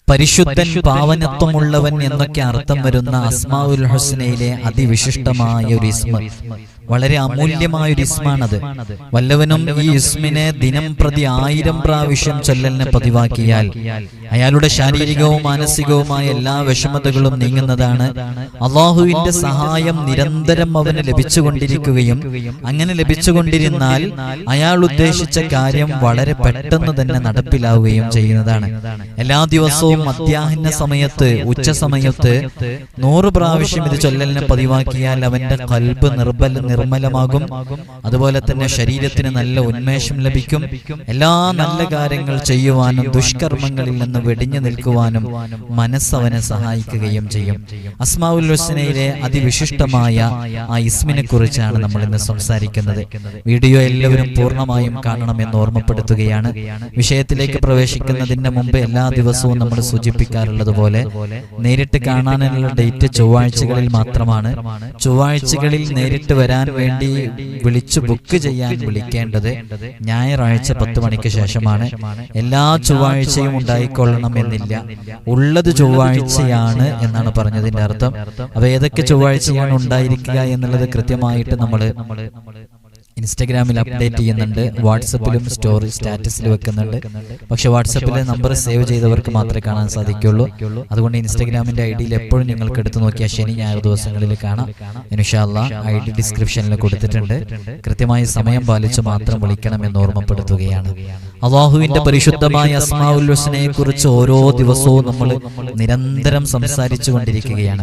പരിശുദ്ധൻ, പാവനത്വമുള്ളവൻ എന്നൊക്കെ അർത്ഥം വരുന്ന അസ്മാഉൽ ഹുസ്നയിലെ അതിവിശിഷ്ടമായ ഒരു ഇസ്മ, വളരെ അമൂല്യമായ ഒരു ഇസ്മാണത്. വല്ലവനും ഈ ഇസ്മിനെ ദിനം പ്രതി 1000 പ്രാവശ്യം ചൊല്ലലിനെ പതിവാക്കിയാൽ അയാളുടെ ശാരീരികവും മാനസികവുമായ എല്ലാ വിഷമതകളും നീങ്ങുന്നതാണ്. അള്ളാഹുവിന്റെ സഹായം നിരന്തരം അവന് ലഭിച്ചുകൊണ്ടിരിക്കുകയും അങ്ങനെ ലഭിച്ചുകൊണ്ടിരുന്നാൽ അയാൾ ഉദ്ദേശിച്ച കാര്യം വളരെ പെട്ടെന്ന് തന്നെ നടപ്പിലാവുകയും ചെയ്യുന്നതാണ്. എല്ലാ ദിവസവും മധ്യാഹ്ന സമയത്ത്, ഉച്ച സമയത്ത് 100 പ്രാവശ്യം ഇത് ചൊല്ലലിനെ പതിവാക്കിയാൽ അവന്റെ ഖൽബ് നിർമ്മലമാകും. അതുപോലെ തന്നെ ശരീരത്തിന് നല്ല ഉന്മേഷം ലഭിക്കും. എല്ലാ നല്ല കാര്യങ്ങൾ ചെയ്യുവാനും ദുഷ്കർമ്മങ്ങളിൽ നിന്ന് വെടിഞ്ഞു നിൽക്കുവാനും മനസ്സവനെ സഹായിക്കുകയും ചെയ്യും. അസ്മാഉൽ ഹുസ്നയിലെ അതിവിശിഷ്ടമായ ആ ഇസ്മിനെ കുറിച്ചാണ് നമ്മൾ ഇന്ന് സംസാരിക്കുന്നത്. വീഡിയോ എല്ലാവരും പൂർണ്ണമായും കാണണമെന്ന് ഓർമ്മപ്പെടുത്തുകയാണ്. വിഷയത്തിലേക്ക് പ്രവേശിക്കുന്നതിന് മുമ്പ് എല്ലാ ദിവസവും നമ്മൾ സൂചിപ്പിക്കാറുള്ളത് പോലെ നേരിട്ട് കാണാനുള്ള ഡേറ്റ് ചൊവ്വാഴ്ചകളിൽ മാത്രമാണ്. ചൊവ്വാഴ്ചകളിൽ നേരിട്ട് വരാൻ വേണ്ടി വിളിച്ചു ബുക്ക് ചെയ്യാൻ വിളിക്കേണ്ടത് ഞായറാഴ്ച 10 മണിക്ക് ശേഷമാണ്. എല്ലാ ചൊവ്വാഴ്ചയും ഉണ്ടായിക്കൊള്ളണം എന്നില്ല. ഉള്ളത് ചൊവ്വാഴ്ചയാണ് എന്നാണ് പറഞ്ഞതിന്റെ അർത്ഥം. അപ്പൊ ഏതൊക്കെ ചൊവ്വാഴ്ചയാണ് ഉണ്ടായിരിക്കുക എന്നുള്ളത് കൃത്യമായിട്ട് നമ്മൾ ഇൻസ്റ്റഗ്രാമിൽ അപ്ഡേറ്റ് ചെയ്യുന്നുണ്ട്, വാട്സപ്പിലും സ്റ്റോറി സ്റ്റാറ്റസിൽ വെക്കുന്നുണ്ട്. പക്ഷെ വാട്സപ്പിലെ നമ്പർ സേവ് ചെയ്തവർക്ക് മാത്രമേ കാണാൻ സാധിക്കുള്ളൂ. അതുകൊണ്ട് ഇൻസ്റ്റഗ്രാമിന്റെ ഐഡിയിൽ എപ്പോഴും നിങ്ങൾക്ക് എടുത്തു നോക്കിയാൽ ശനി ഞായർ ദിവസങ്ങളിൽ കാണാം. ഇൻഷാ അല്ലാഹ് ഐഡി ഡിസ്ക്രിപ്ഷനിൽ കൊടുത്തിട്ടുണ്ട്. കൃത്യമായി സമയം പാലിച്ച് മാത്രം വിളിക്കണമെന്ന് ഓർമ്മപ്പെടുത്തുകയാണ്. അള്ളാഹുവിന്റെ പരിശുദ്ധമായ അസ്മാഉൽ ഹുസ്നയെ കുറിച്ച് ഓരോ ദിവസവും നമ്മൾ നിരന്തരം സംസാരിച്ചു കൊണ്ടിരിക്കുകയാണ്.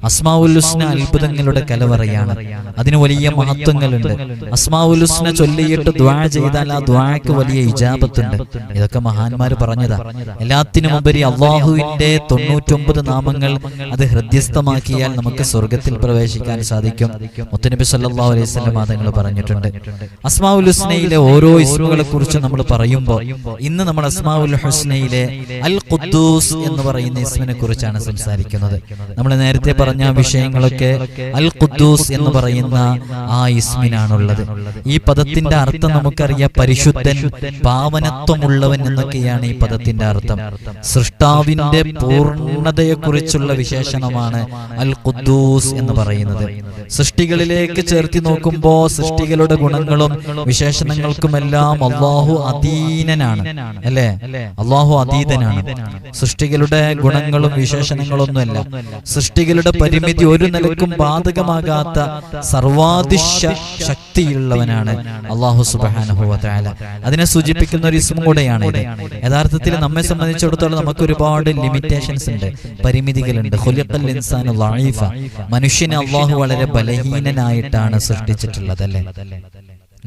അസ്മാഉൽ ഹുസ്ന അത്ഭുതങ്ങളുടെ കലവറയാണ്. അതിന് വലിയ മഹത്വങ്ങളുണ്ട്. അസ്മാഉൽ ഹുസ്ന ചൊല്ലിയിട്ട് ദുആ ചെയ്താൽ ആ ദുആക്ക് വലിയ ഇജാബത്തുണ്ട്. ഇതൊക്കെ മഹാന്മാർ പറഞ്ഞതാ. എല്ലാത്തിനുമുപരി അള്ളാഹുവിന്റെ 99 നാമങ്ങൾ അത് ഹൃദ്യസ്ഥമാക്കിയാൽ നമുക്ക് സ്വർഗത്തിൽ പ്രവേശിക്കാൻ സാധിക്കും. മുത്തുനബി സല്ലല്ലാഹു അലൈഹി വസല്ലം തങ്ങൾ പറഞ്ഞിട്ടുണ്ട്. അസ്മാഉൽ ഹുസ്നയിലെ ഓരോ ഇസ്മുകളെ കുറിച്ച് നമ്മൾ പറയുമ്പോൾ ഇന്ന് നമ്മൾ അസ്മാഉൽ ഹുസ്നയിലെ അൽ ഖുദ്ദൂസ് എന്ന് പറയുന്ന ഇസ്മിനെ കുറിച്ചാണ് സംസാരിക്കുന്നത്. നമ്മൾ നേരത്തെ പറഞ്ഞ വിഷയങ്ങളൊക്കെ അൽ ഖുദ്ദൂസ് എന്ന് പറയുന്ന ആ ഇസ്മിനാണുള്ളത്. ഈ പദത്തിന്റെ അർത്ഥം നമുക്കറിയാം, പരിശുദ്ധൻ, പാവനത്വമുള്ളവൻ എന്നൊക്കെയാണ് ഈ പദത്തിന്റെ അർത്ഥം. സൃഷ്ടാവിന്റെ പൂർണ്ണതയെക്കുറിച്ചുള്ള വിശേഷണമാണ് അൽ ഖുദ്ദൂസ് എന്ന് പറയുന്നത്. സൃഷ്ടികളിലേക്ക് ചേർത്തി നോക്കുമ്പോൾ സൃഷ്ടികളുടെ ഗുണങ്ങളും വിശേഷണങ്ങൾക്കുമെല്ലാം അള്ളാഹു അധീനനാണ്, അല്ലേ? അള്ളാഹു അതീതനാണ്. സൃഷ്ടികളുടെ ഗുണങ്ങളും വിശേഷണങ്ങളൊന്നുമല്ല. സൃഷ്ടികളുടെ പരിമിതി ഒരു നിലക്കും ബാധകമാകാത്ത സർവാധിശ ശക്തിയുള്ളവനാണ് അല്ലാഹു സുബ്ഹാനഹു വ തആല. അതിനെ സൂചിപ്പിക്കുന്ന ഒരു ഇസ്മു കൂടെയാണ് ഇത്. യഥാർത്ഥത്തിൽ നമ്മെ സംബന്ധിച്ചിടത്തോളം നമുക്ക് ഒരുപാട് ലിമിറ്റേഷൻസ് ഉണ്ട്, പരിമിതികളുണ്ട്. ഖുലിഖൽ ഇൻസാനു ളഈഫ. മനുഷ്യനെ അല്ലാഹു വളരെ ബലഹീനനായിട്ടാണ് സൃഷ്ടിച്ചിട്ടുള്ളത്, അല്ലേ?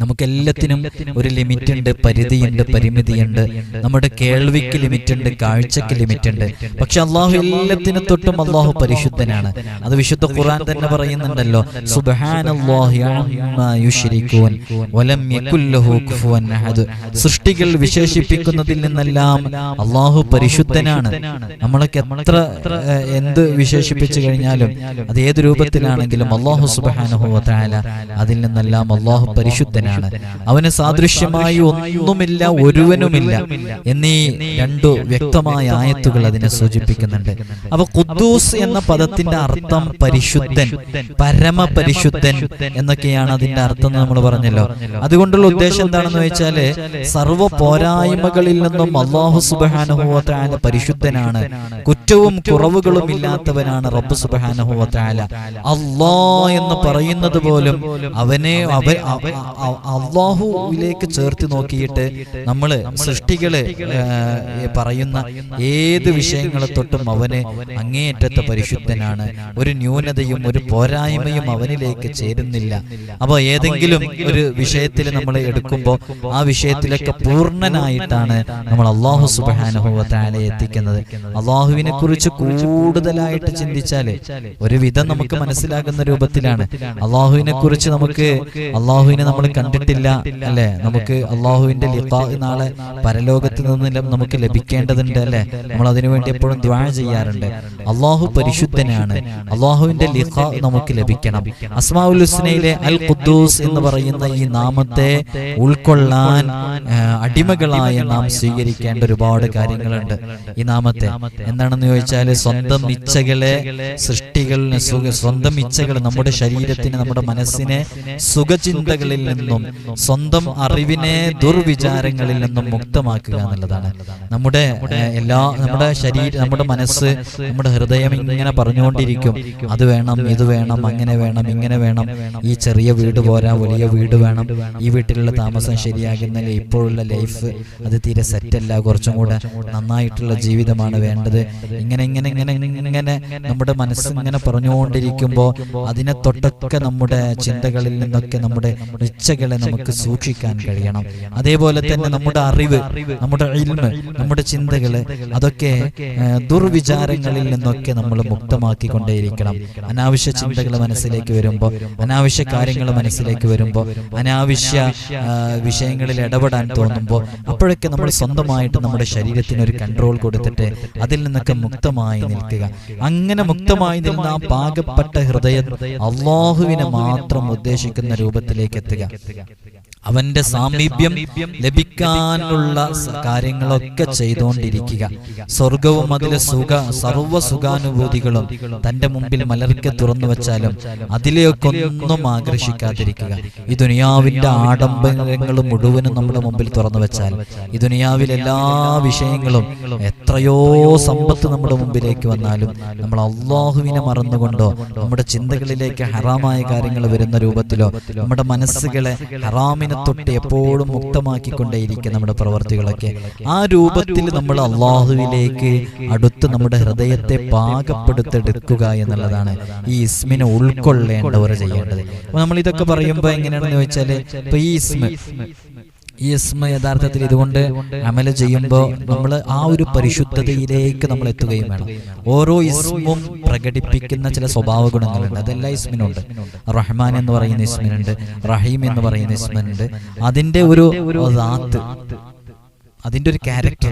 നമുക്കെല്ലാത്തിനും ഒരു ലിമിറ്റ് ഉണ്ട്, പരിധിയുണ്ട്, പരിമിതിയുണ്ട്. നമ്മുടെ കേൾവിക്ക് ലിമിറ്റ് ഉണ്ട്, കാഴ്ചക്ക് ലിമിറ്റ് ഉണ്ട്. പക്ഷെ അള്ളാഹു എല്ലാത്തിനും തൊട്ടും അള്ളാഹു പരിശുദ്ധനാണ്. അത് വിശുദ്ധ ഖുർആൻ തന്നെ പറയുന്നുണ്ടല്ലോ, സുബ്ഹാനല്ലാഹി അമ്മാ യുശ്രികൂൻ വലം യകുൽ ലഹു കുഫുവൻ അഹദ്. സൃഷ്ടികൾ വിശേഷിപ്പിക്കുന്നതിൽ നിന്നെല്ലാം അള്ളാഹു പരിശുദ്ധനാണ്. നമ്മളൊക്കെ എത്ര എന്ത് വിശേഷിപ്പിച്ചു കഴിഞ്ഞാലും അത് ഏത് രൂപത്തിലാണെങ്കിലും അള്ളാഹു സുബ്ഹാനഹു വ തആല അതിൽ നിന്നെല്ലാം അള്ളാഹു പരിശുദ്ധനാണ്. അവന് സാദൃശ്യമായി ഒന്നുമില്ല, ഒരുവനുമില്ല എന്നീ 2 വ്യക്തമായ ആയത്തുകൾ അതിനെ സൂചിപ്പിക്കുന്നുണ്ട്. അപ്പൊ ഖുദ്ദൂസ് എന്ന പദത്തിന്റെ അർത്ഥം പരിശുദ്ധൻ, പരമപരിശുദ്ധൻ എന്നൊക്കെയാണ് അതിന്റെ അർത്ഥം നമ്മൾ പറഞ്ഞല്ലോ. അതുകൊണ്ടുള്ള ഉദ്ദേശം എന്താണെന്ന് വെച്ചാല് സർവ്വ പോരായ്മകളിൽ നിന്നും അല്ലാഹു സുബ്ഹാനഹു വ തആല പരിശുദ്ധനാണ്. കുറ്റവും കുറവുകളും ഇല്ലാത്തവനാണ് റബ്ബ് സുബ്ഹാനഹു വ തആല. അല്ലാഹ് എന്ന് പറയുന്നത് പോലും അവനെ അള്ളാഹുവിലേക്ക് ചേർത്ത് നോക്കിയിട്ട് നമ്മൾ സൃഷ്ടികള് പറയുന്ന ഏത് വിഷയങ്ങളെ തൊട്ടും അവന് അങ്ങേയറ്റത്തെ പരിശുദ്ധനാണ്. ഒരു ന്യൂനതയും ഒരു പോരായ്മയും അവനിലേക്ക് ചേരുന്നില്ല. അപ്പൊ ഏതെങ്കിലും ഒരു വിഷയത്തിൽ നമ്മൾ എടുക്കുമ്പോൾ ആ വിഷയത്തിലൊക്കെ പൂർണ്ണനായിട്ടാണ് നമ്മൾ അല്ലാഹു സുബ്ഹാനഹു വ തആലയെ എത്തിക്കുന്നത്. അള്ളാഹുവിനെ കുറിച്ച് കൂടുതലായിട്ട് ചിന്തിച്ചാല് ഒരു വിധം നമുക്ക് മനസ്സിലാകുന്ന രൂപത്തിലാണ്. അള്ളാഹുവിനെ കുറിച്ച് നമുക്ക് അള്ളാഹുവിനെ നമ്മൾ കണ്ടിട്ടില്ല അല്ലെ, നമുക്ക് അള്ളാഹുവിന്റെ ലിഖാ നാളെ പരലോകത്ത് നിന്ന് നമുക്ക് ലഭിക്കേണ്ടതുണ്ട് അല്ലെ, നമ്മൾ അതിനുവേണ്ടി എപ്പോഴും ദുആ ചെയ്യാറുണ്ട്. അള്ളാഹു പരിശുദ്ധനാണ്, അള്ളാഹുവിന്റെ ലിഖാ നമുക്ക് ലഭിക്കണം. അസ്മാഉൽ ഹുസ്നയിലെ അൽ ഖുദ്ദൂസ് എന്ന് പറയുന്ന ഈ നാമത്തെ ഉൾക്കൊള്ളാൻ അടിമകളായ നാം സ്വീകരിക്കേണ്ട ഒരുപാട് കാര്യങ്ങളുണ്ട്. ഈ നാമത്തെ എന്താണെന്ന് ചോദിച്ചാൽ, സ്വന്തം ഇച്ഛകളെ സൃഷ്ടികളിന് സ്വന്തം ഇച്ഛകൾ നമ്മുടെ ശരീരത്തിന് നമ്മുടെ മനസ്സിനെ സുഖചിന്തകളിൽ നിന്നും സ്വന്തം അറിവിനെ ദുർവിചാരങ്ങളിൽ നിന്നും മുക്തമാക്കുക എന്നുള്ളതാണ്. നമ്മുടെ മനസ്സ് നമ്മുടെ ഹൃദയം ഇങ്ങനെ പറഞ്ഞുകൊണ്ടിരിക്കും, അത് വേണം, ഇത് വേണം, അങ്ങനെ വേണം, ഇങ്ങനെ വേണം, ഈ ചെറിയ വീട് പോരാ, വലിയ വീട് വേണം, ഈ വീട്ടിലുള്ള താമസം ശരിയാകുന്നില്ല, ഇപ്പോഴുള്ള ലൈഫ് അത് തീരെ സെറ്റല്ല, കുറച്ചും കൂടെ നന്നായിട്ടുള്ള ജീവിതമാണ് വേണ്ടത്. ഇങ്ങനെ ഇങ്ങനെ ഇങ്ങനെ ഇങ്ങനെ നമ്മുടെ മനസ്സ് ഇങ്ങനെ പറഞ്ഞുകൊണ്ടിരിക്കുമ്പോൾ അതിനെ തൊട്ടൊക്കെ നമ്മുടെ ചിന്തകളിൽ നിന്നൊക്കെ നമ്മുടെ ഇച്ഛകളെ നമുക്ക് സൂക്ഷിക്കാൻ കഴിയണം. അതേപോലെ തന്നെ നമ്മുടെ അറിവ്, നമ്മുടെ ഇൽമ്, നമ്മുടെ ചിന്തകള് അതൊക്കെ ദുർവിചാരങ്ങളിൽ നിന്നൊക്കെ നമ്മൾ മുക്തമാക്കിക്കൊണ്ടേയിരിക്കണം. അനാവശ്യ ചിന്തകൾ മനസ്സിലേക്ക് വരുമ്പോൾ, അനാവശ്യ കാര്യങ്ങൾ മനസ്സിലേക്ക് വരുമ്പോൾ, അനാവശ്യ വിഷയങ്ങളിൽ ഇടപെടാൻ തോന്നുമ്പോൾ അപ്പോഴൊക്കെ നമ്മൾ സ്വന്തമായിട്ട് നമ്മുടെ ശരീരത്തിന് ഒരു കൺട്രോൾ കൊടുത്തിട്ട് അതിൽ നിന്നൊക്കെ മുക്തമായി നിൽക്കുക. അങ്ങനെ മുക്തമായി നിന്ന ആ പാകപ്പെട്ട ഹൃദയം അള്ളാഹുവിനെ മാത്രം ഉദ്ദേശിക്കുന്ന രൂപത്തിലേക്ക് എത്തുക. അവന്റെ സാമീപ്യം ലഭിക്കാനുള്ള കാര്യങ്ങളൊക്കെ ചെയ്തുകൊണ്ടിരിക്കുക. സ്വർഗവും അതിലെ സർവ്വ സുഖാനുഭൂതികളും തന്റെ മുമ്പിൽ മലർക്കെ തുറന്നു വെച്ചാലും അതിലെയൊക്കെ ഒന്നും ആകർഷിക്കാതിരിക്കുക. ഈ ദുനിയാവിന്റെ ആഡംബരങ്ങൾ മുഴുവനും നമ്മുടെ മുമ്പിൽ തുറന്നു വെച്ചാൽ, ഈ ദുനിയാവിലെ എല്ലാ വിഷയങ്ങളും എത്രയോ സമ്പത്ത് നമ്മുടെ മുമ്പിലേക്ക് വന്നാലും നമ്മൾ അള്ളാഹുവിനെ മറന്നുകൊണ്ടോ നമ്മുടെ ചിന്തകളിലേക്ക് ഹറാമായ കാര്യങ്ങൾ വരുന്ന രൂപത്തിലോ നമ്മുടെ മനസ്സുകളെ ഹറാമിനെ തൊട്ട് എപ്പോഴും മുക്തമാക്കിക്കൊണ്ടേയിരിക്കുക നമ്മുടെ പ്രവർത്തികളൊക്കെ. ആ രൂപത്തിൽ നമ്മൾ അള്ളാഹുവിലേക്ക് അടുത്ത് നമ്മുടെ ഹൃദയത്തെ പാകപ്പെടുത്തെടുക്കുക എന്നുള്ളതാണ് ഈ ഇസ്മിനെ ഉൾക്കൊള്ളേണ്ടവർ ചെയ്യേണ്ടത്. അപ്പൊ നമ്മൾ ഇതൊക്കെ പറയുമ്പോൾ എങ്ങനെയാണെന്ന് ചോദിച്ചാൽ, ഇപ്പൊ ഈ ഇസ്മ യഥാർത്ഥത്തിൽ ഇതുകൊണ്ട് അമല ചെയ്യുമ്പോൾ നമ്മൾ ആ ഒരു പരിശുദ്ധതയിലേക്ക് നമ്മൾ എത്തുകയും വേണം. ഓരോ ഇസ്മും പ്രകടിപ്പിക്കുന്ന ചില സ്വഭാവ ഗുണങ്ങളുണ്ട്, അതെല്ലാ ഇസ്മിനുണ്ട്. റഹ്മാൻ എന്ന് പറയുന്ന ഇസ്മിനുണ്ട്, റഹീം എന്ന് പറയുന്ന ഇസ്മിനുണ്ട്. അതിന്റെ ഒരു ദാത്ത്, അതിന്റെ ഒരു ക്യാരക്ടർ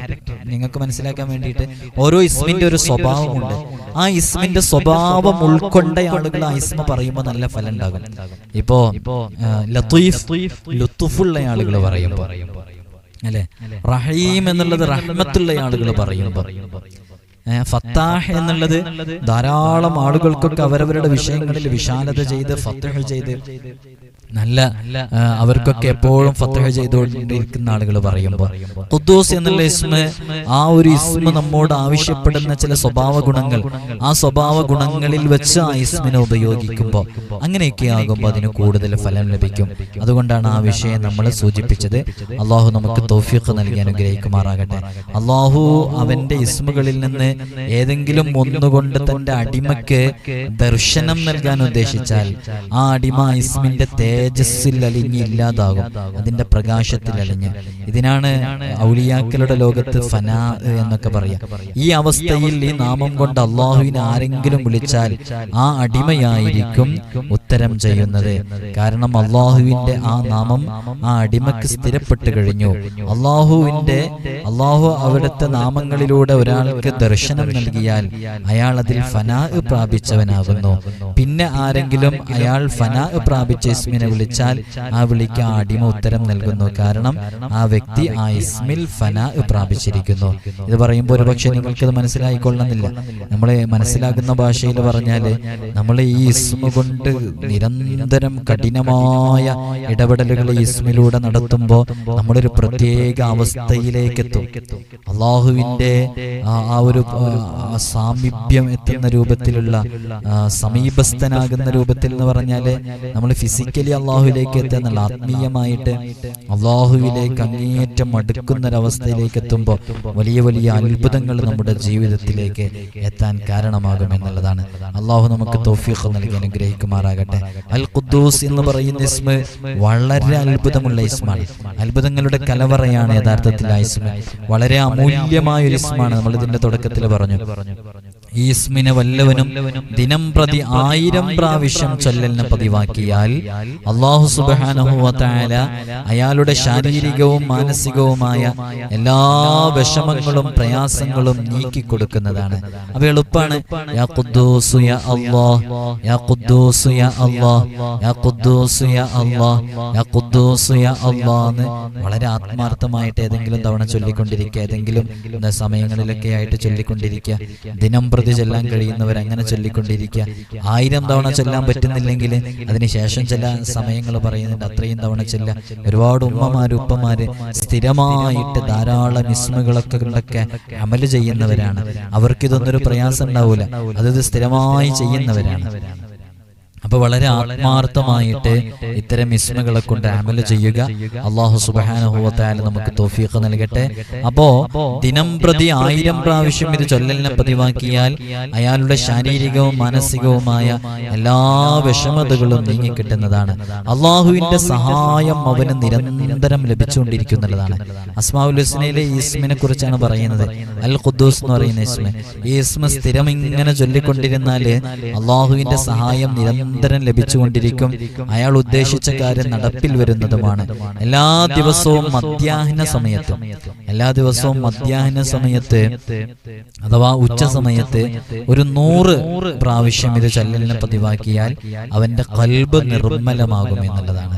നിങ്ങൾക്ക് മനസ്സിലാക്കാൻ വേണ്ടിയിട്ട് ഓരോ ഇസ്മിന്റെ ഒരു സ്വഭാവമുണ്ട്. ആ ഇസ്മിന്റെ സ്വഭാവം ഉൾക്കൊണ്ട ആളുകൾ ആ ഇസ്മ പറയുമ്പോൾ നല്ല ഫലം ഉണ്ടാകും. ഇപ്പോ ലുത്തുഫുള്ള ആളുകൾ പറയുമ്പോൾ അല്ലെ, റഹീം എന്നുള്ളത് റഹ്മത്തുള്ള ആളുകൾ പറയുമ്പോൾ, ഫത്താഹ് എന്നുള്ളത് ധാരാളം ആളുകൾക്കൊക്കെ അവരവരുടെ വിഷയങ്ങളിൽ വിശാലത ചെയ്ത് ഫത്ഹ് ചെയ്ത് നല്ല അവർക്കൊക്കെ എപ്പോഴും ഫത്ഹ് ചെയ്തുകൊണ്ടിരിക്കുന്ന ആളുകൾ പറയുമ്പോൾ, ഖുദ്ദൂസ് എന്നുള്ള ഇസ്മ, ആ ഒരു ഇസ്മ നമ്മോട് ആവശ്യപ്പെടുന്ന ചില സ്വഭാവ ഗുണങ്ങൾ, ആ സ്വഭാവ ഗുണങ്ങളിൽ വെച്ച് ആ ഇസ്മിനെ ഉപയോഗിക്കുമ്പോൾ അങ്ങനെയൊക്കെ ആകുമ്പോൾ അതിന് കൂടുതൽ ഫലം ലഭിക്കും. അതുകൊണ്ടാണ് ആ വിഷയം നമ്മൾ സൂചിപ്പിച്ചത്. അള്ളാഹു നമുക്ക് തൗഫീഖ് നൽകി അനുഗ്രഹിക്കുമാറാകട്ടെ. അള്ളാഹു അവന്റെ ഇസ്മുകളിൽ നിന്ന് ഏതെങ്കിലും ഒന്നുകൊണ്ട് തന്റെ അടിമയ്ക്ക് ദർശനം നൽകാൻ ഉദ്ദേശിച്ചാൽ ആ അടിമ ഇസ്മിന്റെ തേജസ്സിൽ അലിഞ്ഞ് ഇല്ലാതാകും, അതിന്റെ പ്രകാശത്തിൽ അലിഞ്ഞ്. ഇതിനാണ് ഔലിയാക്കളുടെ ലോകത്ത് ഫനാ എന്നൊക്കെ പറയാം. ഈ അവസ്ഥയിൽ ഈ നാമം കൊണ്ട് അള്ളാഹുവിനെ ആരെങ്കിലും വിളിച്ചാൽ ആ അടിമയായിരിക്കും ഉത്തരം ചെയ്യുന്നത്. കാരണം അള്ളാഹുവിന്റെ ആ നാമം ആ അടിമക്ക് സ്ഥിരപ്പെട്ട് കഴിഞ്ഞു. അള്ളാഹു അവിടുത്തെ നാമങ്ങളിലൂടെ ഒരാൾക്ക് ദർശനം നൽകിയാൽ അയാൾ അതിൽ ഫനാ പ്രാപിച്ചവനാകുന്നു. പിന്നെ ആരെങ്കിലും അയാൾ ഫനാ പ്രാപിച്ച ഇസ്മിനെ വിളിച്ചാൽ ആ വിളിക്ക് ആ അടിമ ഉത്തരം നൽകുന്നു. കാരണം ആ വ്യക്തി ആ ഇസ്മിൽ ഫനാ പ്രാപിച്ചിരിക്കുന്നു. ഇത് പറയുമ്പോൾ ഒരുപക്ഷെ നിങ്ങൾക്കത് മനസ്സിലായിക്കൊള്ളുന്നില്ല. നമ്മളെ മനസ്സിലാക്കുന്ന ഭാഷയിൽ പറഞ്ഞാല് നമ്മൾ ഈ ഇസ്മ കൊണ്ട് നിരന്തരം കഠിനമായ ഇടപെടലുകൾ ഈ ഇസ്മിലൂടെ നടത്തുമ്പോൾ നമ്മളൊരു പ്രത്യേക അവസ്ഥയിലേക്ക് എത്തും. അള്ളാഹുവിന്റെ ആ ഒരു സാമീപ്യം എത്തുന്ന രൂപത്തിലുള്ള സമീപസ്ഥനാകുന്ന രൂപത്തിൽ എന്ന് പറഞ്ഞാല് നമ്മൾ ഫിസിക്കലി അള്ളാഹുവിലേക്ക് എത്തുന്നുള്ള ആത്മീയമായിട്ട് അള്ളാഹുവിലേക്ക് അങ്ങേയറ്റം അടുക്കുന്നൊരവസ്ഥയിലേക്ക് എത്തുമ്പോൾ വലിയ വലിയ അത്ഭുതങ്ങൾ നമ്മുടെ ജീവിതത്തിലേക്ക് എത്താൻ കാരണമാകും എന്നുള്ളതാണ്. അള്ളാഹു നമുക്ക് തൗഫീഖ് നൽകി അനുഗ്രഹിക്കുമാറാകട്ടെ. അൽ ഖുദ്ദൂസ് എന്ന് പറയുന്ന ഇസ്മ വളരെ അത്ഭുതമുള്ള ഇസ്മാണ്. അത്ഭുതങ്ങളുടെ കലവറയാണ് യഥാർത്ഥത്തിൽ ആ ഇസ്മ. വളരെ അമൂല്യമായ ഒരു ഇസ്മാണ്. നമ്മൾ ഇതിന്റെ തുടക്കത്തിൽ പറഞ്ഞു, ഈ ഇസ്മിനെ വല്ലവനും ദിനം പ്രതി 1000 പ്രാവശ്യം ചൊല്ലലിനെ പതിവാക്കിയാൽ അല്ലാഹു സുബ്ഹാനഹു വ തആല അയാളുടെ ശാരീരികവും മാനസികവുമായ എല്ലാ വിഷമങ്ങളും പ്രയാസങ്ങളും നീക്കിക്കൊടുക്കുന്നതാണ്. അപ്പൊ എളുപ്പമാണ്. യാ ഖുദ്ദൂസ് യാ അല്ലാഹ്, യാ ഖുദ്ദൂസ് യാ അല്ലാഹ്, യാ ഖുദ്ദൂസ് യാ അല്ലാഹ്, യാ ഖുദ്ദൂസ് യാ അല്ലാഹ് എന്ന് വളരെ ആത്മാർത്ഥമായിട്ട് ഏതെങ്കിലും തവണ ചൊല്ലിക്കൊണ്ടിരിക്കുക, ഏതെങ്കിലും സമയങ്ങളിലൊക്കെ ആയിട്ട് ചൊല്ലിക്കൊണ്ടിരിക്കുക. ദിനം പ്രതി ചൊല്ലാൻ കഴിയുന്നവർ അങ്ങനെ ചൊല്ലിക്കൊണ്ടിരിക്കുക. 1000 തവണ ചൊല്ലാൻ പറ്റുന്നില്ലെങ്കിൽ അതിനുശേഷം ചില സമയങ്ങൾ പറയുന്നുണ്ട്, അത്രയും തവണ ചൊല്ല. ഒരുപാട് ഉമ്മമാര് ഉപ്പമാര് സ്ഥിരമായിട്ട് ധാരാളം ഇസ്മുകളൊക്കെ കൊണ്ടൊക്കെ അമല് ചെയ്യുന്നവരാണ്. അവർക്കിതൊന്നൊരു പ്രയാസം ഉണ്ടാവൂല, അത് സ്ഥിരമായി ചെയ്യുന്നവരാണ്. അപ്പൊ വളരെ ആത്മാർത്ഥമായിട്ട് ഇത്തരം ഇസ്മുകളെ കൊണ്ട് അമല് ചെയ്യുക. അല്ലാഹു സുബ്ഹാനഹു വ തആല നമുക്ക് തൗഫീഖ് നൽകട്ടെ. അപ്പോ ദിനം പ്രതി 1000 പ്രാവശ്യം ഇത് ചൊല്ലലിനെ പതിവാക്കിയാൽ അയാളുടെ ശാരീരികവും മാനസികവുമായ എല്ലാ വിഷമതകളും നീങ്ങിക്കിട്ടുന്നതാണ്. അള്ളാഹുവിന്റെ സഹായം അവന് നിരന്തരം ലഭിച്ചുകൊണ്ടിരിക്കുന്നതാണ്. അസ്മാഉൽ ഹുസ്നയിലെ ഈ ഇസ്മിനെ കുറിച്ചാണ് പറയുന്നത്. അൽ ഖുദ്ദൂസ് എന്ന് പറയുന്ന ഇസ്മ. ഈ ഇസ്മ സ്ഥിരം ഇങ്ങനെ ചൊല്ലിക്കൊണ്ടിരുന്നാല് അള്ളാഹുവിന്റെ സഹായം നിരന്തരം ലഭിച്ചുകൊണ്ടിരിക്കും. അയാൾ ഉദ്ദേശിച്ച കാര്യം നടപ്പിൽ വരുന്നതുമാണ്. എല്ലാ ദിവസവും മധ്യാഹ്ന സമയത്ത് അഥവാ ഉച്ച സമയത്ത് ഒരു 100 പ്രാവശ്യം ഇത് ചൊല്ലലിനെ പതിവാക്കിയാൽ അവന്റെ ഖൽബ് നിർമ്മലമാകും എന്നുള്ളതാണ്.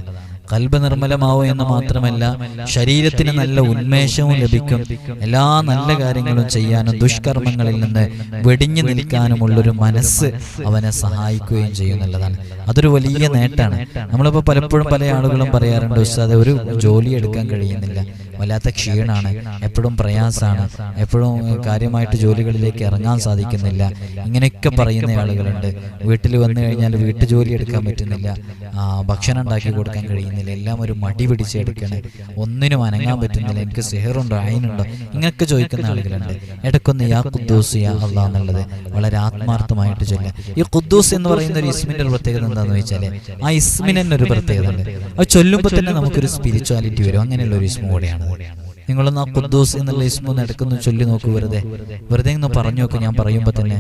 ഖൽബ് നിർമ്മലമാവും എന്ന് മാത്രമല്ല, ശരീരത്തിന് നല്ല ഉന്മേഷവും ലഭിക്കും. എല്ലാ നല്ല കാര്യങ്ങളും ചെയ്യാനും ദുഷ്കർമ്മങ്ങളിൽ നിന്ന് വെടിഞ്ഞു നിൽക്കാനുമുള്ളൊരു മനസ്സ് അവനെ സഹായിക്കുകയും ചെയ്യുന്നുള്ളതാണ്. അതൊരു വലിയ നേട്ടമാണ്. നമ്മളിപ്പോൾ പലപ്പോഴും പല ആളുകളും പറയാറുണ്ട്, ഉസ്താദേ ഒരു ജോലി എടുക്കാൻ കഴിയുന്നില്ല, വല്ലാത്ത ക്ഷീണാണ്, എപ്പോഴും പ്രയാസമാണ്, എപ്പോഴും കാര്യമായിട്ട് ജോലികളിലേക്ക് ഇറങ്ങാൻ സാധിക്കുന്നില്ല, ഇങ്ങനെയൊക്കെ പറയുന്ന ആളുകളുണ്ട്. വീട്ടിൽ വന്നു കഴിഞ്ഞാൽ വീട്ടുജോലി എടുക്കാൻ പറ്റുന്നില്ല, ഭക്ഷണം ഉണ്ടാക്കി കൊടുക്കാൻ കഴിയുന്നില്ല, എല്ലാം ഒരു മടി പിടിച്ചെടുക്കണേ, ഒന്നിനും അനങ്ങാൻ പറ്റുന്നില്ല, എനിക്ക് സിഹറുണ്ടോ അയിനുണ്ടോ, ഇങ്ങനെയൊക്കെ ചോദിക്കുന്ന ആളുകളുണ്ട്. ഇടയ്ക്കൊന്ന് യാ ഖുദ്ദൂസ് യാ അല്ലാഹ് എന്നുള്ളത് വളരെ ആത്മാർത്ഥമായിട്ട് ചൊല്ലുക. ഈ ഖുദ്ദൂസ് എന്ന് പറയുന്ന ഒരു ഇസ്മിന്റെ ഒരു പ്രത്യേകത എന്താണെന്ന് വെച്ചാല്, ആ ഇസ്മിന് തന്നെ ഒരു പ്രത്യേകത ഉണ്ട്. അത് ചൊല്ലുമ്പോൾ തന്നെ നമുക്കൊരു സ്പിരിച്വാലിറ്റി വരും. അങ്ങനെയുള്ള ഒരു ഇസ്മ കൂടെയാണ്. നിങ്ങളൊന്ന് ആ ഖുദ്ദൂസ് എന്നുള്ള ഇസ്മ നടക്കുന്നു ചൊല്ലി നോക്കൂ. വെറുതെ ഒന്ന് പറഞ്ഞു നോക്കൂ. ഞാൻ പറയുമ്പോ തന്നെ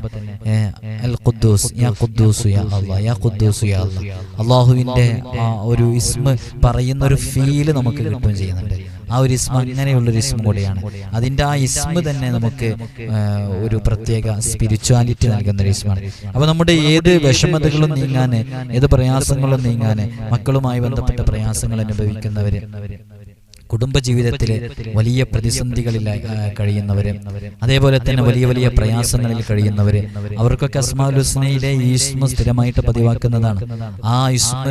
അൽ ഖുദ്ദൂസ് യാ ഖുദ്ദൂസ് യാ അല്ലാഹ്, യാ ഖുദ്ദൂസ് യാ അല്ലാഹ്, അള്ളാഹുവിന്റെ ആ ഒരു ഇസ്മ പറയുന്ന ഒരു ഫീല് നമുക്ക് കിട്ടുകയും ചെയ്യുന്നുണ്ട്. ആ ഒരു ഇസ്മ അങ്ങനെയുള്ളൊരു ഇസ്മ കൂടെയാണ്. അതിന്റെ ആ ഇസ്മ തന്നെ നമുക്ക് ഒരു പ്രത്യേക സ്പിരിച്വാലിറ്റി നൽകുന്ന ഒരു ഇസ്മാണ്. അപ്പൊ നമ്മുടെ ഏത് വിഷമതകളും നീങ്ങാന്, ഏത് പ്രയാസങ്ങളും നീങ്ങാന്, മക്കളുമായി ബന്ധപ്പെട്ട പ്രയാസങ്ങൾ അനുഭവിക്കുന്നവര്, കുടുംബജീവിതത്തിൽ വലിയ പ്രതിസന്ധികളിൽ കഴിയുന്നവര്, അതേപോലെ തന്നെ വലിയ വലിയ പ്രയാസങ്ങളിൽ കഴിയുന്നവര്, അവർക്കൊക്കെ അസ്മാഉൽ ഹുസ്നയിലെ ഈ ഇസ്മ സ്ഥിരമായിട്ട് പതിവാക്കുന്നതാണ്. ആ ഇസ്മ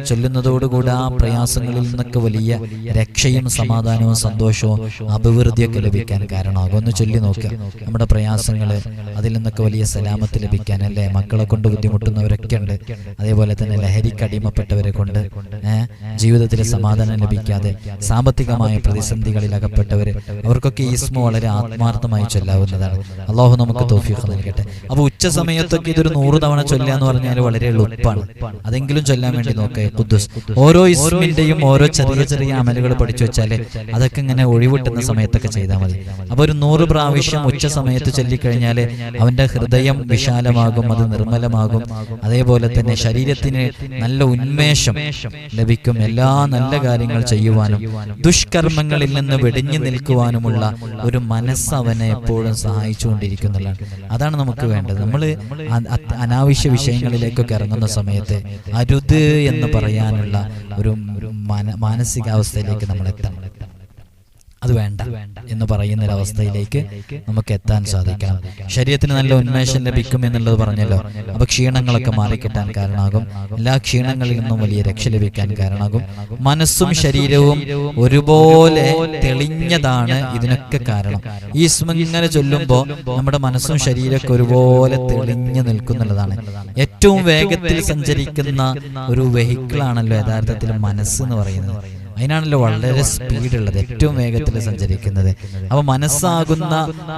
ചൊല്ലുന്നതോടുകൂടി ആ പ്രയാസങ്ങളിൽ നിന്നൊക്കെ വലിയ രക്ഷയും സമാധാനവും സന്തോഷവും അഭിവൃദ്ധിയൊക്കെ ലഭിക്കാൻ കാരണമാകും. ഒന്ന് ചൊല്ലി നോക്കുക. നമ്മുടെ പ്രയാസങ്ങള് അതിൽ നിന്നൊക്കെ വലിയ സലാമത്ത് ലഭിക്കാൻ, അല്ലെ, മക്കളെ കൊണ്ട് ബുദ്ധിമുട്ടുന്നവരൊക്കെ ഉണ്ട്, അതേപോലെ തന്നെ ലഹരിക്ക് അടിമപ്പെട്ടവരെ കൊണ്ട് ജീവിതത്തിൽ സമാധാനം ലഭിക്കാതെ സാമ്പത്തിക പ്രതിസന്ധികളിൽ അകപ്പെട്ടവര്, അവർക്കൊക്കെ ഈ ഇസ്മ വളരെ ആത്മാർത്ഥമായി ചൊല്ലാവുന്നതാണ്. അള്ളാഹു നമുക്ക് തൗഫീഖ് നൽകട്ടെ. അപ്പൊ ഉച്ച സമയത്തൊക്കെ ഇതൊരു 100 തവണ ചൊല്ലുക എന്ന് പറഞ്ഞാൽ വളരെ എളുപ്പമാണ്. അതെങ്കിലും ചൊല്ലാൻ വേണ്ടി നോക്കുക. ഖുദ്ദൂസ് ഓരോ ഇസ്മിന്റെയും ഓരോ ചെറിയ ചെറിയ അമലുകൾ പഠിച്ചു വെച്ചാല് അതൊക്കെ ഇങ്ങനെ ഒഴിവിട്ടുന്ന സമയത്തൊക്കെ ചെയ്താൽ മതി. അപ്പൊ ഒരു 100 പ്രാവശ്യം ഉച്ച സമയത്ത് ചൊല്ലിക്കഴിഞ്ഞാല് അവന്റെ ഹൃദയം വിശാലമാകും, അത് നിർമ്മലമാകും. അതേപോലെ തന്നെ ശരീരത്തിന് നല്ല ഉന്മേഷം ലഭിക്കും. എല്ലാ നല്ല കാര്യങ്ങൾ ചെയ്യുവാനും ദുഷ്കർമ്മങ്ങളിൽ നിന്ന് വെടിഞ്ഞു നിൽക്കുവാനുമുള്ള ഒരു മനസ്സ് അവനെ എപ്പോഴും സഹായിച്ചുകൊണ്ടിരിക്കുന്നതാണ്. അതാണ് നമുക്ക് വേണ്ടത്. നമ്മൾ അനാവശ്യ വിഷയങ്ങളിലേക്കൊക്കെ ഇറങ്ങുന്ന സമയത്ത് അരുത് എന്ന് പറയാനുള്ള ഒരു മാനസികാവസ്ഥയിലേക്ക് നമ്മൾ എത്തണം. അത് വേണ്ട എന്ന് പറയുന്നൊരവസ്ഥയിലേക്ക് നമുക്ക് എത്താൻ സാധിക്കണം. ശരീരത്തിന് നല്ല ഉന്മേഷം ലഭിക്കും എന്നുള്ളത് പറഞ്ഞല്ലോ. അപ്പൊ ക്ഷീണങ്ങളൊക്കെ മാറിക്കിട്ടാൻ കാരണമാകും. എല്ലാ ക്ഷീണങ്ങളിൽ നിന്നും വലിയ രക്ഷ ലഭിക്കാൻ കാരണമാകും. മനസ്സും ശരീരവും ഒരുപോലെ തെളിഞ്ഞതാണ് ഇതിനൊക്കെ കാരണം. ഈ ഇസ്മ ഇങ്ങനെ ചൊല്ലുമ്പോൾ നമ്മുടെ മനസ്സും ശരീരമൊക്കെ ഒരുപോലെ തെളിഞ്ഞു നിൽക്കുന്നുള്ളതാണ്. ഏറ്റവും വേഗത്തിൽ സഞ്ചരിക്കുന്ന ഒരു വെഹിക്കിളാണല്ലോ യഥാർത്ഥത്തിൽ മനസ്സ് എന്ന് പറയുന്നത്. അതിനാണല്ലോ വളരെ സ്പീഡുള്ളത്, ഏറ്റവും വേഗത്തിൽ സഞ്ചരിക്കുന്നത്. അപ്പൊ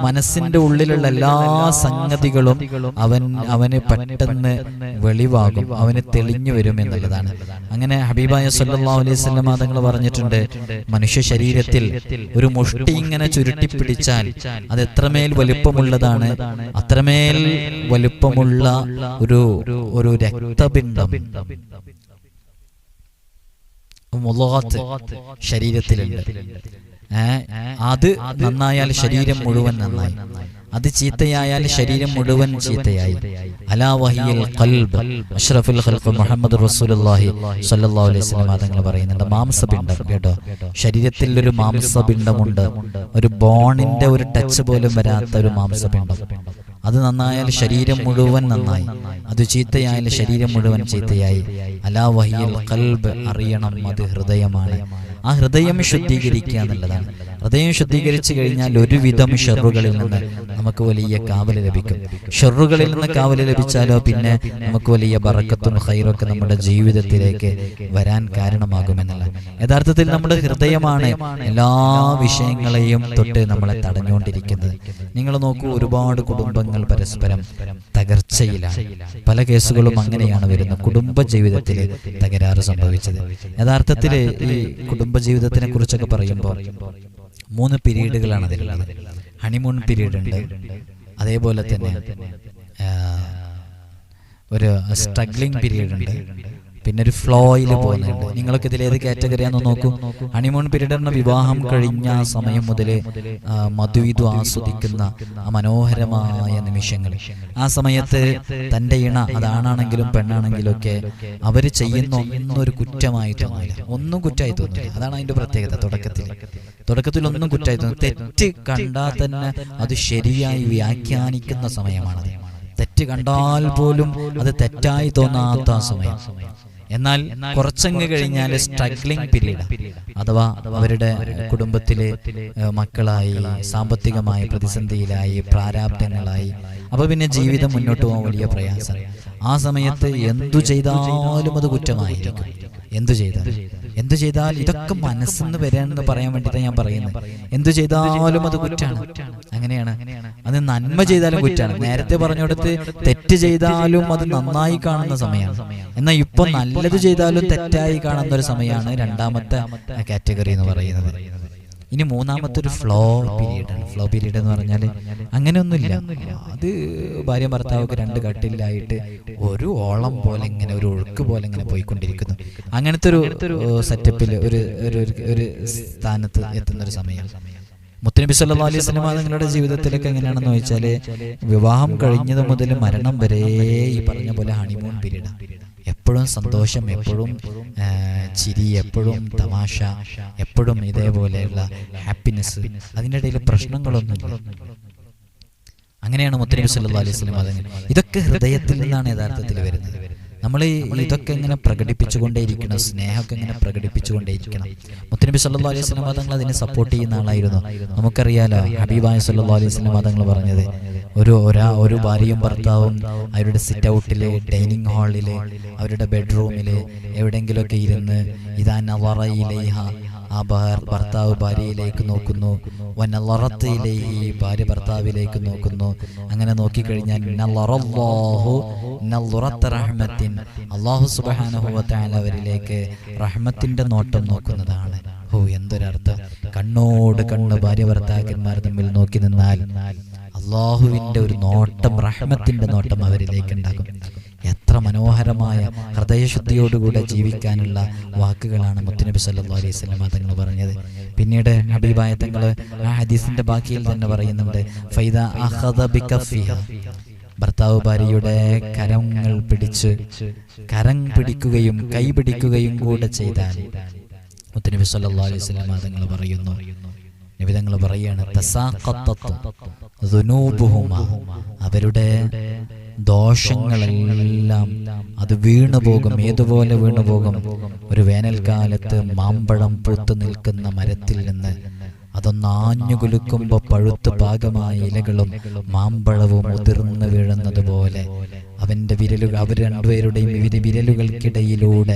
മനസ്സിന്റെ ഉള്ളിലുള്ള എല്ലാ സംഗതികളും അവന് പെട്ടെന്ന് വെളിവാകും, അവന് തെളിഞ്ഞു വരും എന്നുള്ളതാണ്. അങ്ങനെ ഹബീബായ സല്ലല്ലാഹു അലൈഹി വസല്ലം തങ്ങൾ പറഞ്ഞിട്ടുണ്ട്, മനുഷ്യ ശരീരത്തിൽ ഒരു മുഷ്ടി ഇങ്ങനെ ചുരുട്ടിപ്പിടിച്ചാൽ അത് എത്രമേൽ വലുപ്പമുള്ളതാണ്, അത്രമേൽ വലുപ്പമുള്ള ഒരു രക്തപിണ്ഡം ശരീരത്തിലുണ്ട്. അത് നന്നായാൽ ശരീരം മുഴുവൻ നന്നായി, അത് ചീത്തയായാൽ ശരീരം മുഴുവൻ ചീത്തയായി. അലാ വഹിയൽ ഖൽബ് അഷ്റഫുൽ ഖൽഖ് മുഹമ്മദ് റസൂലുള്ളാഹി സ്വല്ലല്ലാഹു അലൈഹി വസല്ലം തങ്ങൾ പറയുന്നുണ്ട്, മാംസപിണ്ഡം. കേട്ടോ, ശരീരത്തിൽ ഒരു മാംസപിണ്ഡമുണ്ട്, ഒരു ബോണിന്റെ ഒരു ടച്ച് പോലും വരാത്ത ഒരു മാംസപിണ്ഡം. അത് നന്നായാൽ ശരീരം മുഴുവൻ നന്നായി, അത് ചീത്തയായാൽ ശരീരം മുഴുവൻ ചീത്തയായി. അലാ വഹിയൽ ഖൽബ്, അറിയണം അത് ഹൃദയമാണ്. ആ ഹൃദയം ശുദ്ധീകരിക്കുക എന്നുള്ളതാണ്. ഹൃദയം ശുദ്ധീകരിച്ചു കഴിഞ്ഞാൽ ഒരുവിധം ഷർറുകളിൽ നിന്ന് നമുക്ക് വലിയ കാവല് ലഭിക്കും. ഷർറുകളിൽ നിന്ന് കാവല് ലഭിച്ചാലോ പിന്നെ നമുക്ക് വലിയ ബറക്കത്തും ഖൈറൊക്കെ നമ്മുടെ ജീവിതത്തിലേക്ക് വരാൻ കാരണമാകുമെന്നുള്ള. യഥാർത്ഥത്തിൽ നമ്മുടെ ഹൃദയമാണ് എല്ലാ വിഷയങ്ങളെയും തൊട്ട് നമ്മളെ തടഞ്ഞുകൊണ്ടിരിക്കുന്നത്. നിങ്ങൾ നോക്കൂ, ഒരുപാട് കുടുംബങ്ങൾ പരസ്പരം തകർച്ചയിലാണ്. പല കേസുകളും അങ്ങനെയാണ് വരുന്നത്, കുടുംബ ജീവിതത്തിൽ തകരാറ് സംഭവിച്ചത്. യഥാർത്ഥത്തിൽ ഈ കുടുംബ ജീവിതത്തിനെ കുറിച്ചൊക്കെ പറയുമ്പോൾ 3 പീരീഡുകളാണ് അതിലുള്ളത്. ഹണിമൂൺ പീരീഡ് ഉണ്ട്, അതേപോലെ തന്നെ ഒരു സ്ട്രഗ്ലിംഗ് പീരീഡ് ഉണ്ട്, പിന്നെ ഒരു ഫ്ലോയിൽ പോകുന്നുണ്ട്. നിങ്ങളൊക്കെ ഇതിൽ ഏത് കാറ്റഗറിയാന്ന് നോക്കൂ. ഹണിമൂൺ പീരീഡ് എന്ന വിവാഹം കഴിഞ്ഞ സമയം മുതൽ മധുവിധു ആസ്വദിക്കുന്ന ആ മനോഹരമായ നിമിഷങ്ങൾ, ആ സമയത്ത് തൻ്റെ ഇണ, അതാണാണെങ്കിലും പെണ്ണാണെങ്കിലും ഒക്കെ അവർ ചെയ്യുന്ന ഒന്നൊരു കുറ്റമായി തോന്നില്ല, ഒന്നും കുറ്റമായി തോന്നില്ല. അതാണ് അതിൻ്റെ പ്രത്യേകത. തുടക്കത്തിൽ ഒന്നും കുറ്റമായി തോന്നില്ല. തെറ്റ് കണ്ടാൽ തന്നെ അത് ശരിയായി വ്യാഖ്യാനിക്കുന്ന സമയമാണത്. തെറ്റ് കണ്ടാൽ പോലും അത് തെറ്റായി തോന്നാത്ത സമയം. എന്നാൽ കുറച്ചങ്ങ് കഴിഞ്ഞാൽ സ്ട്രഗ്ലിംഗ് പീരീഡ്, അഥവാ അവരുടെ കുടുംബത്തിലെ മക്കളായി, സാമ്പത്തികമായി പ്രതിസന്ധിയിലായി, പ്രാരാബ്ധങ്ങളായി, അപ്പൊ പിന്നെ ജീവിതം മുന്നോട്ട് പോകാൻ വലിയ പ്രയാസം. ആ സമയത്ത് എന്തു ചെയ്താലും അത് കുറ്റമായിരിക്കും. എന്തു ചെയ്താൽ ഇതൊക്കെ മനസ്സിന്ന് വരാനെന്ന് പറയാൻ വേണ്ടിയിട്ടാണ് ഞാൻ പറയുന്നത്. എന്തു ചെയ്താലും അത് കുറ്റാണ്. അങ്ങനെയാണ്. അത് നന്മ ചെയ്താലും കുറ്റാണ്. നേരത്തെ പറഞ്ഞിടത്ത് തെറ്റ് ചെയ്താലും അത് നന്നായി കാണുന്ന സമയമാണ്. എന്നാൽ ഇപ്പൊ നല്ലത് ചെയ്താലും തെറ്റായി കാണുന്ന ഒരു സമയമാണ് രണ്ടാമത്തെ കാറ്റഗറി എന്ന് പറയുന്നത്. ഇനി മൂന്നാമത്തെ ഒരു ഫ്ലോ പീരീഡാണ്. ഫ്ലോ പീരീഡ് എന്ന് പറഞ്ഞാൽ അങ്ങനെയൊന്നുമില്ല, അത് ഭാര്യ ഭർത്താവൊക്കെ 2 കട്ടിലായിട്ട് ഒരു ഓളം പോലെ ഇങ്ങനെ, ഒരു ഒഴുക്ക് പോലെ ഇങ്ങനെ പോയിക്കൊണ്ടിരിക്കുന്നു. അങ്ങനത്തെ ഒരു സെറ്റപ്പിൽ ഒരു സ്ഥാനത്ത് എത്തുന്നൊരു സമയം. മുത്തുനബി സല്ലല്ലാഹു അലൈഹി വസല്ലം നിങ്ങളുടെ ജീവിതത്തിലൊക്കെ എങ്ങനെയാണെന്ന് ചോദിച്ചാൽ, വിവാഹം കഴിഞ്ഞത് മുതൽ മരണം വരെ ഈ പറഞ്ഞ പോലെ ഹണിമൂൺ പീരീഡാണ്. എപ്പോഴും സന്തോഷം, എപ്പോഴും ചിരി, എപ്പോഴും തമാശ, എപ്പോഴും ഇതേപോലെയുള്ള ഹാപ്പിനെസ്. അതിൻ്റെ ഇടയിൽ പ്രശ്നങ്ങളൊന്നുമില്ല. അങ്ങനെയാണ് മുത്തുനബി സല്ലല്ലാഹു അലൈഹി വസല്ലം അതങ്ങനെ. ഇതൊക്കെ ഹൃദയത്തിൽ നിന്നാണ് യഥാർത്ഥത്തിൽ വരുന്നത്. നമ്മൾ ഇതൊക്കെ ഇങ്ങനെ പ്രകടിപ്പിച്ചുകൊണ്ടേയിരിക്കണം, സ്നേഹമൊക്കെ ഇങ്ങനെ പ്രകടിപ്പിച്ചുകൊണ്ടേയിരിക്കണം. മുത്തുനബി സല്ലല്ലാഹു അലൈഹി വസല്ലം തങ്ങൾ അതിനെ സപ്പോർട്ട് ചെയ്യുന്ന ആളായിരുന്നു. നമുക്കറിയാലോ, ഹബീബായ സല്ലല്ലാഹു അലൈഹി വസല്ലം തങ്ങൾ പറഞ്ഞത്, ഒരു ഭാര്യയും ഭർത്താവും അവരുടെ സിറ്റ് ഔട്ടില്, ഡൈനിങ് ഹാളില്, അവരുടെ ബെഡ്റൂമില് എവിടെയെങ്കിലുമൊക്കെ ഇരുന്ന്, ഇദാ നളറ ഇലൈഹ, ആ ഭർത്താവ് ഭാര്യയിലേക്ക് നോക്കുന്നു, വനളറത്ത് ഇലൈഹി, ഭാര്യ ഭർത്താവിലേക്ക് നോക്കുന്നു. അങ്ങനെ നോക്കിക്കഴിഞ്ഞാൽ നളറല്ലാഹു നളറത്ത റഹ്മത്തിൻ, അല്ലാഹു സുബ്ഹാനഹു വ തആല അവരിലേക്ക് റഹ്മത്തിന്റെ നോട്ടം നോക്കുന്നതാണ്. എന്തൊരർത്ഥം! കണ്ണോട് കണ്ണ് ഭാര്യ ഭർത്താക്കന്മാർ തമ്മിൽ നോക്കി നിന്നാൽ അള്ളാഹുവിന്റെ ഒരു നോട്ടം, റഹ്മത്തിന്റെ നോട്ടം അവരിലേക്ക് ഉണ്ടാകും. എത്ര മനോഹരമായ ഹൃദയശുദ്ധിയോടുകൂടെ ജീവിക്കാനുള്ള വാക്കുകളാണ് മുത്തുനബി സല്ലല്ലാഹു അലൈഹി വസല്ലം തങ്ങൾ പറഞ്ഞത്. പിന്നീട് ഹബീബായ തങ്ങൾ ആ ഹദീസിന്റെ ബാക്കിയിൽ തന്നെ പറയുന്നുണ്ട്, ഫൈദാ അഖദ ബികഫിഹ, ഭർത്താവ് ഭാര്യയുടെ കരങ്ങൾ പിടിക്കുകയും കൈ പിടിക്കുകയും കൂടെ ചെയ്താൽ, മുത്തുനബി സല്ലല്ലാഹു അലൈഹി വസല്ലം തങ്ങൾ പറയുന്നു, നബി തങ്ങൾ പറയാണ്, തസാഖത്തത് ദുനൂബുഹുമ, അവരുടെ ദോഷങ്ങളെല്ലാം അത് വീണുപോകും. ഏതുപോലെ വീണുപോകും? ഒരു വേനൽക്കാലത്ത് മാമ്പഴം പൂത്തു നിൽക്കുന്ന മരത്തിൽ നിന്ന് അതൊന്നാഞ്ഞു കുലുക്കുമ്പോൾ പഴുത്ത് പാകമായ ഇലകളും മാമ്പഴവും ഉതിർന്നു വീഴുന്നത് പോലെ അവന്റെ വിരലുകൾ, അവർ രണ്ടുപേരുടെയും വിരലുകൾക്കിടയിലൂടെ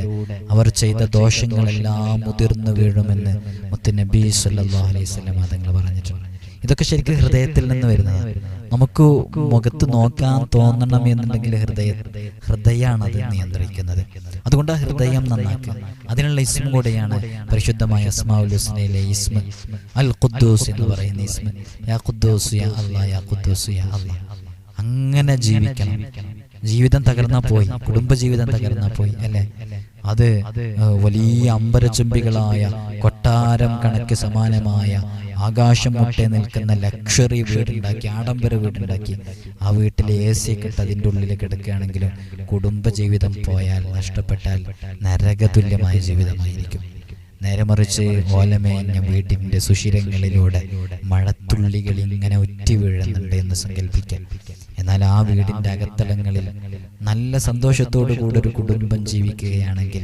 അവർ ചെയ്ത ദോഷങ്ങളെല്ലാം മുതിർന്നു വീഴുമെന്ന് മുത്തുനബി സല്ലല്ലാഹു അലൈഹി വസല്ലം തങ്ങൾ പറഞ്ഞിട്ടുണ്ട്. ഇതൊക്കെ ശരിക്കും ഹൃദയത്തിൽ നിന്ന് വരുന്നതാണ്. നമുക്ക് മുഖത്ത് നോക്കാൻ തോന്നണമെന്നുണ്ടെങ്കിൽ ഹൃദയമാണ് അത് നിയന്ത്രിക്കുന്നത്. അതുകൊണ്ട് ആ ഹൃദയം നന്നാക്കുക. അതിനുള്ള ഇസ്മ കൂടെയാണ് പരിശുദ്ധമായ അസ്മാഉൽ ഹുസ്നയിലെ ഇസ്മ അൽ ഖുദ്ദൂസ് എന്ന് പറയുന്ന ഇസ്മ. യാ ഖുദ്ദൂസ് യാ അല്ലാഹ്, യാ ഖുദ്ദൂസ് യാ അല്ലാഹ്. അങ്ങനെ ജീവിക്കണം. ജീവിതം തകർന്നാ പോയി, കുടുംബജീവിതം തകർന്നാ പോയി അല്ലേ? അത് വലിയ അമ്പരചുംബികളായ കൊട്ടാരം കണക്ക് സമാനമായ ആകാശം മുട്ടേ നിൽക്കുന്ന ലക്ഷറി വീടുണ്ടാക്കി, ആഡംബര വീടുണ്ടാക്കി, ആ വീട്ടിലെ AC ഒക്കെ ഇട്ട് അതിൻ്റെ ഉള്ളിൽ കിടക്കുകയാണെങ്കിലും കുടുംബജീവിതം പോയാൽ, നഷ്ടപ്പെട്ടാൽ നരകതുല്യമായ ജീവിതമായിരിക്കും. നേരെ മറിച്ച് ഓലമേഞ്ഞ വീട്ടിൻ്റെ സുഷിരങ്ങളിലൂടെ മഴത്തുള്ളികൾ ഇങ്ങനെ ഉറ്റി വീഴുന്നുണ്ട് എന്ന് സങ്കല്പിക്കാൻ. എന്നാൽ ആ വീടിൻ്റെ അകത്തളങ്ങളിൽ നല്ല സന്തോഷത്തോടു കൂടെ ഒരു കുടുംബം ജീവിക്കുകയാണെങ്കിൽ,